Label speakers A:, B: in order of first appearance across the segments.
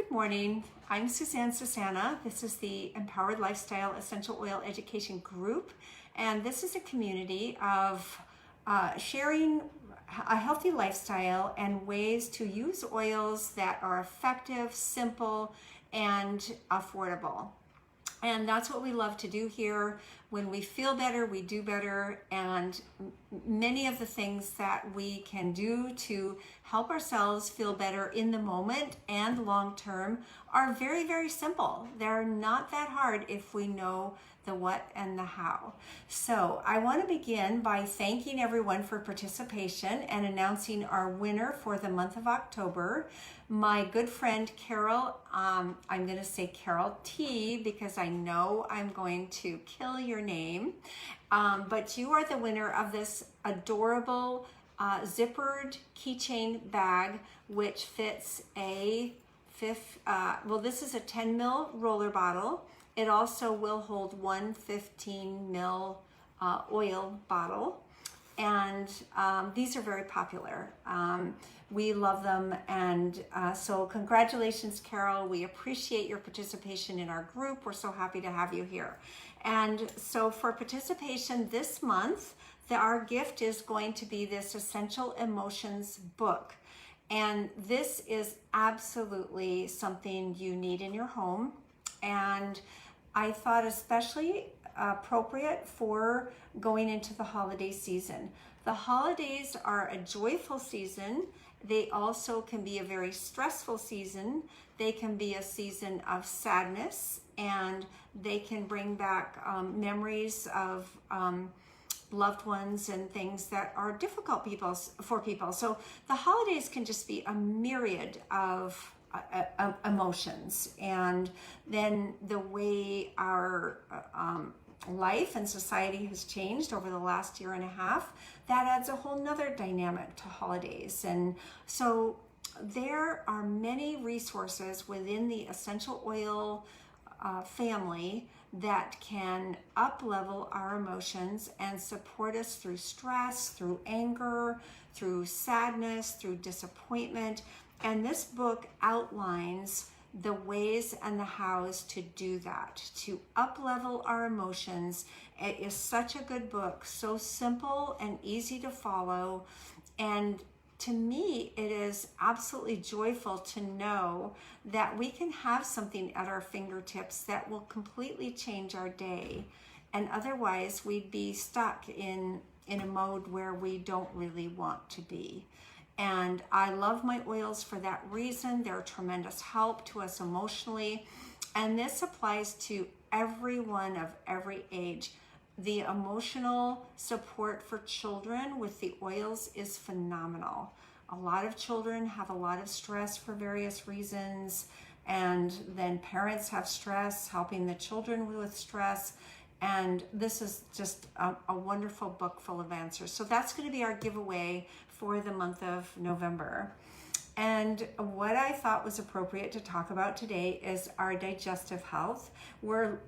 A: Good morning. I'm Suzanne Susanna. This is the Empowered Lifestyle Essential Oil Education Group, and this is a community of sharing a healthy lifestyle and ways to use oils that are effective, simple, and affordable. And that's what we love to do here. When we feel better, we do better. And many of the things that we can do to help ourselves feel better in the moment and long term are very, very simple. They're not that hard if we know the what and the how. So I want to begin by thanking everyone for participation and announcing our winner for the month of October. My good friend Carol, I'm going to say Carol T because I know I'm going to kill your name, but you are the winner of this adorable zippered keychain bag, which fits this is a 10 ml roller bottle. It also will hold one 15 ml oil bottle. And these are very popular. We love them, and so congratulations, Carol. We appreciate your participation in our group. We're so happy to have you here. And so for participation this month, our gift is going to be this Essential Emotions book. And this is absolutely something you need in your home. And I thought especially appropriate for going into the holiday season. The holidays are a joyful season. They also can be a very stressful season. They can be a season of sadness, and they can bring back memories of loved ones and things that are difficult for people. So the holidays can just be a myriad of emotions, and then the way our life and society has changed over the last year and a half, that adds a whole nother dynamic to holidays. And so there are many resources within the essential oil family that can up-level our emotions and support us through stress, through anger, through sadness, through disappointment. And this book outlines the ways and the hows to do that, to up-level our emotions. It is such a good book, so simple and easy to follow. And to me, it is absolutely joyful to know that we can have something at our fingertips that will completely change our day. And otherwise, we'd be stuck in a mode where we don't really want to be. And I love my oils for that reason. They're a tremendous help to us emotionally. And this applies to everyone of every age. The emotional support for children with the oils is phenomenal. A lot of children have a lot of stress for various reasons. And then parents have stress, helping the children with stress. And this is just a wonderful book full of answers. So that's going to be our giveaway for the month of November. And what I thought was appropriate to talk about today is our digestive health. We're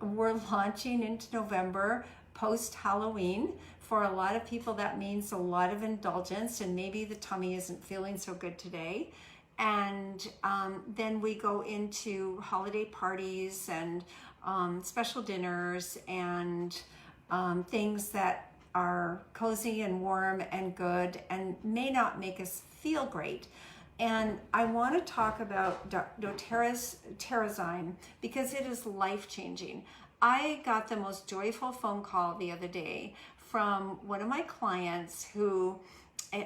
A: launching into November post-Halloween. For a lot of people, that means a lot of indulgence, and maybe the tummy isn't feeling so good today. And then we go into holiday parties and special dinners and things that are cozy and warm and good and may not make us feel great. And I want to talk about doTERRA's Terrazyme because it is life-changing. I got the most joyful phone call the other day from one of my clients who,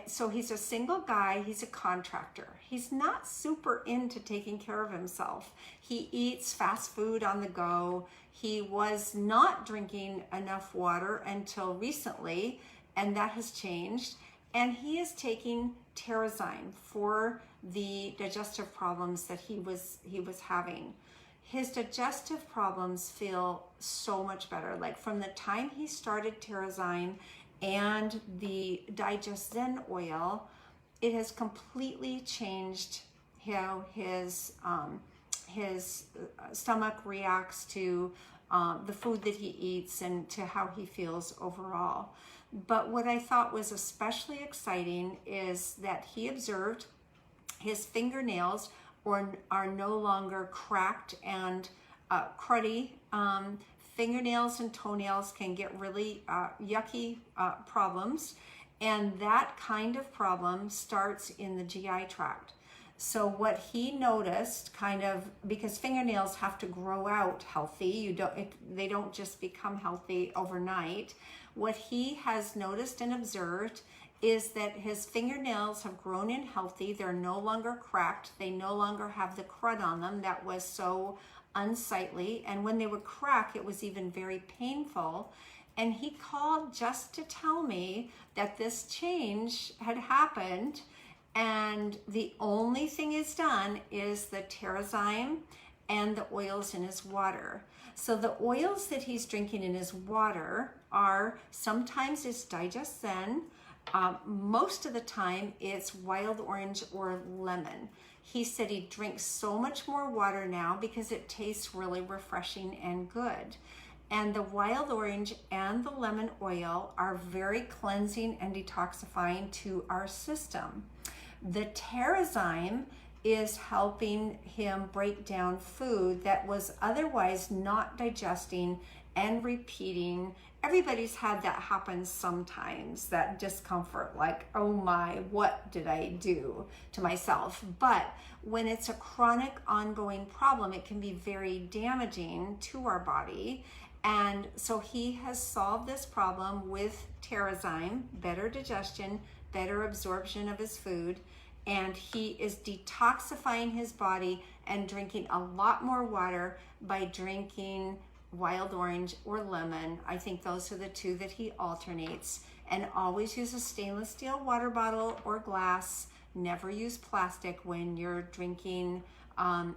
A: so he's a single guy, he's a contractor. He's not super into taking care of himself. He eats fast food on the go. He was not drinking enough water until recently, and that has changed. And he is taking Terrazyme for the digestive problems that he was having. His digestive problems feel so much better. Like from the time he started Terrazyme and the Digest Zen oil, it has completely changed how his stomach reacts to the food that he eats and to how he feels overall. But what I thought was especially exciting is that he observed his fingernails or are no longer cracked and cruddy. Fingernails and toenails can get really yucky problems, and that kind of problem starts in the GI tract. So what he noticed, kind of, because fingernails have to grow out healthy, they don't just become healthy overnight. What he has noticed and observed is that his fingernails have grown in healthy. They're no longer cracked. They no longer have the crud on them that was so unsightly. And when they would crack, it was even very painful. And he called just to tell me that this change had happened. And the only thing he's done is the Terrazyme and the oils in his water. So the oils that he's drinking in his water are, sometimes it's Digest Zen, most of the time it's wild orange or lemon. He said he drinks so much more water now because it tastes really refreshing and good. And the wild orange and the lemon oil are very cleansing and detoxifying to our system. The Terrazyme is helping him break down food that was otherwise not digesting and repeating. Everybody's had that happen sometimes, that discomfort, like, oh my, what did I do to myself? But when it's a chronic ongoing problem, it can be very damaging to our body. And so he has solved this problem with Terrazyme, better digestion, better absorption of his food, and he is detoxifying his body and drinking a lot more water by drinking wild orange or lemon. I think those are the two that he alternates. And always use a stainless steel water bottle or glass. Never use plastic when you're drinking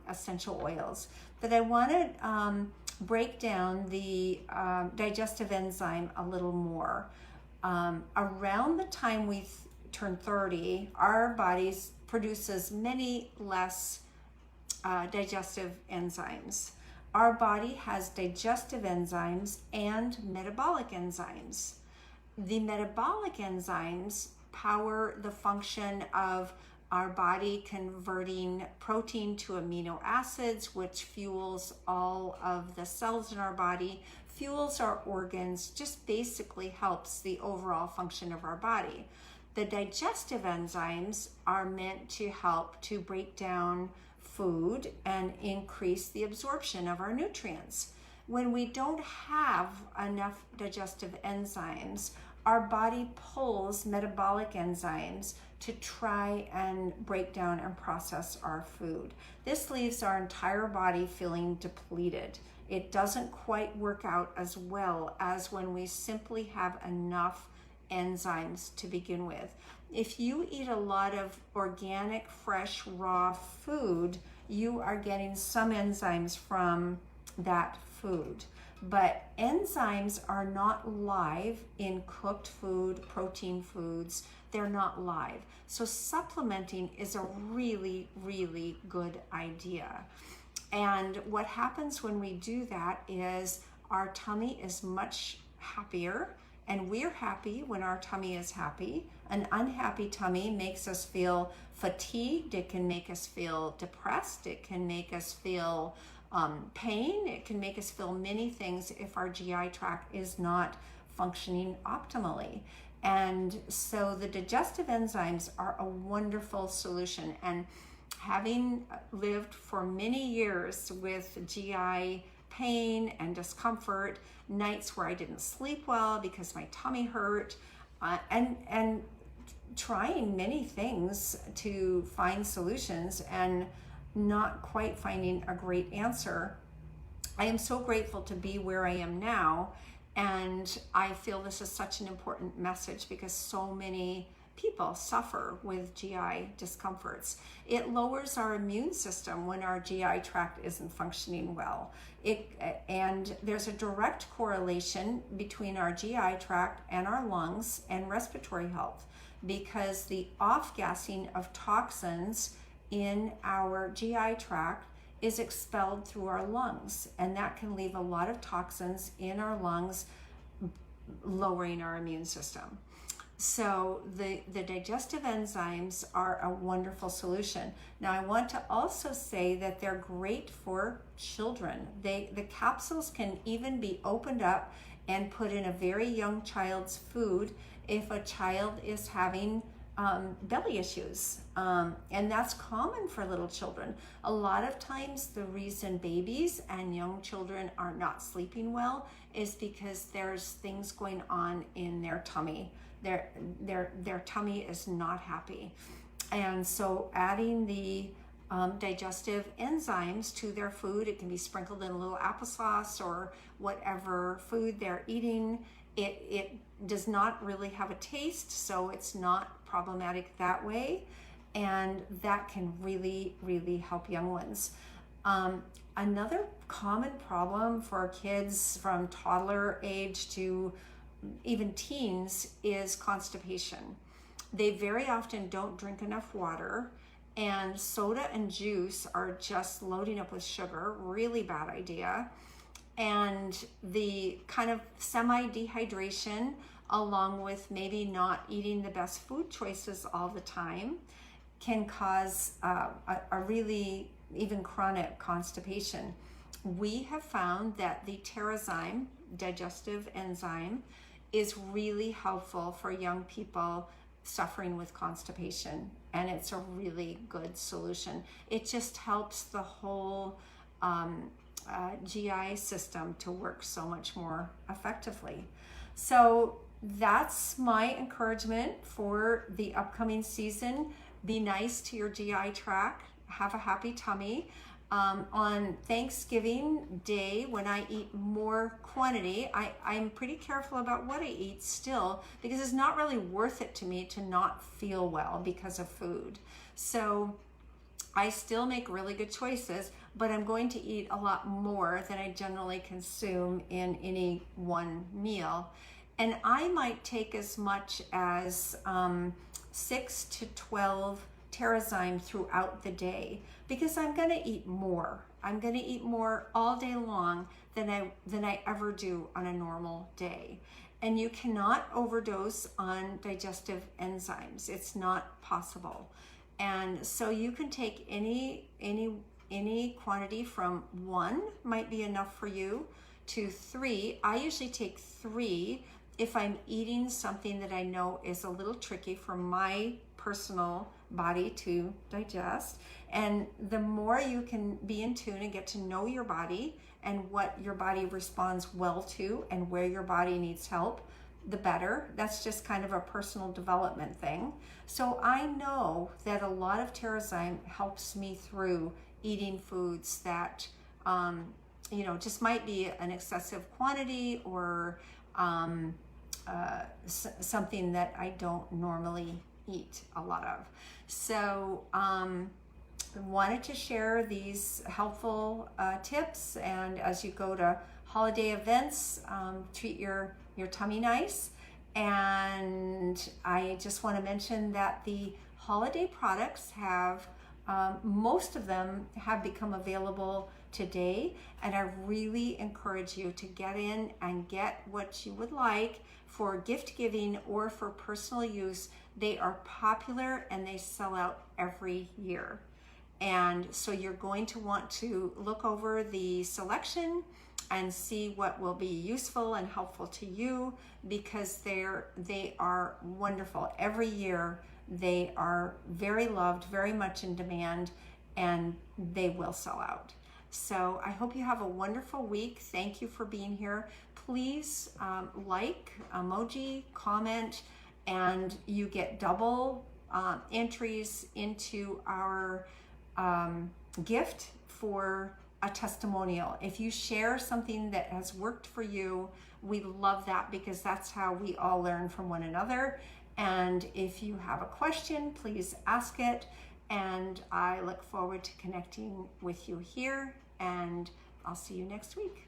A: essential oils. But I want to break down the digestive enzyme a little more. Around the time we turn 30, our bodies produces many less digestive enzymes. Our body has digestive enzymes and metabolic enzymes. The metabolic enzymes power the function of our body converting protein to amino acids, which fuels all of the cells in our body, fuels our organs, just basically helps the overall function of our body. The digestive enzymes are meant to help to break down food and increase the absorption of our nutrients. When we don't have enough digestive enzymes, our body pulls metabolic enzymes to try and break down and process our food. This leaves our entire body feeling depleted. It doesn't quite work out as well as when we simply have enough enzymes to begin with. If you eat a lot of organic, fresh, raw food, you are getting some enzymes from that food. But enzymes are not live in cooked food, protein foods. They're not live. So supplementing is a really, really good idea. And what happens when we do that is our tummy is much happier. And we're happy when our tummy is happy. An unhappy tummy makes us feel fatigued. It can make us feel depressed. It can make us feel pain. It can make us feel many things if our GI tract is not functioning optimally. And so the digestive enzymes are a wonderful solution. And having lived for many years with GI pain and discomfort, nights where I didn't sleep well because my tummy hurt, and trying many things to find solutions and not quite finding a great answer, I am so grateful to be where I am now. And I feel this is such an important message because so many people suffer with GI discomforts. It lowers our immune system when our GI tract isn't functioning well. And there's a direct correlation between our GI tract and our lungs and respiratory health, because the off-gassing of toxins in our GI tract is expelled through our lungs, and that can leave a lot of toxins in our lungs, lowering our immune system. So the digestive enzymes are a wonderful solution. Now I want to also say that they're great for children. The capsules can even be opened up and put in a very young child's food if a child is having belly issues. And that's common for little children. A lot of times the reason babies and young children are not sleeping well is because there's things going on in their tummy. Their tummy is not happy. And so adding the digestive enzymes to their food, it can be sprinkled in a little applesauce or whatever food they're eating. It does not really have a taste, so it's not problematic that way. And that can really, really help young ones. Another common problem for kids from toddler age to even teens is constipation. They very often don't drink enough water, and soda and juice are just loading up with sugar. Really bad idea. And the kind of semi-dehydration, along with maybe not eating the best food choices all the time, can cause a really even chronic constipation. We have found that the Terrazyme digestive enzyme is really helpful for young people suffering with constipation, and it's a really good solution. It just helps the whole GI system to work so much more effectively. So that's my encouragement for the upcoming season. Be nice to your GI tract. Have a happy tummy. On Thanksgiving Day, when I eat more quantity, I'm pretty careful about what I eat still, because it's not really worth it to me to not feel well because of food. So I still make really good choices, but I'm going to eat a lot more than I generally consume in any one meal. And I might take as much as 6 to 12 Terrazyme throughout the day, because I'm going to eat more. I'm going to eat more all day long than I ever do on a normal day. And you cannot overdose on digestive enzymes. It's not possible. And so you can take any quantity from 1 might be enough for you to 3. I usually take 3 if I'm eating something that I know is a little tricky for my personal body to digest. And the more you can be in tune and get to know your body and what your body responds well to and where your body needs help, the better. That's just kind of a personal development thing. So I know that a lot of Terrazyme helps me through eating foods that just might be an excessive quantity or something that I don't normally eat a lot of. So wanted to share these helpful tips, and as you go to holiday events, treat your tummy nice. And I just want to mention that the holiday products have most of them have become available today, and I really encourage you to get in and get what you would like for gift giving or for personal use. They are popular and they sell out every year. And so you're going to want to look over the selection and see what will be useful and helpful to you, because they are wonderful. Every year they are very loved, very much in demand, and they will sell out. So I hope you have a wonderful week. Thank you for being here. Please like, emoji, comment, and you get double entries into our gift for a testimonial. If you share something that has worked for you, we love that, because that's how we all learn from one another. And if you have a question, please ask it. And I look forward to connecting with you here, and I'll see you next week.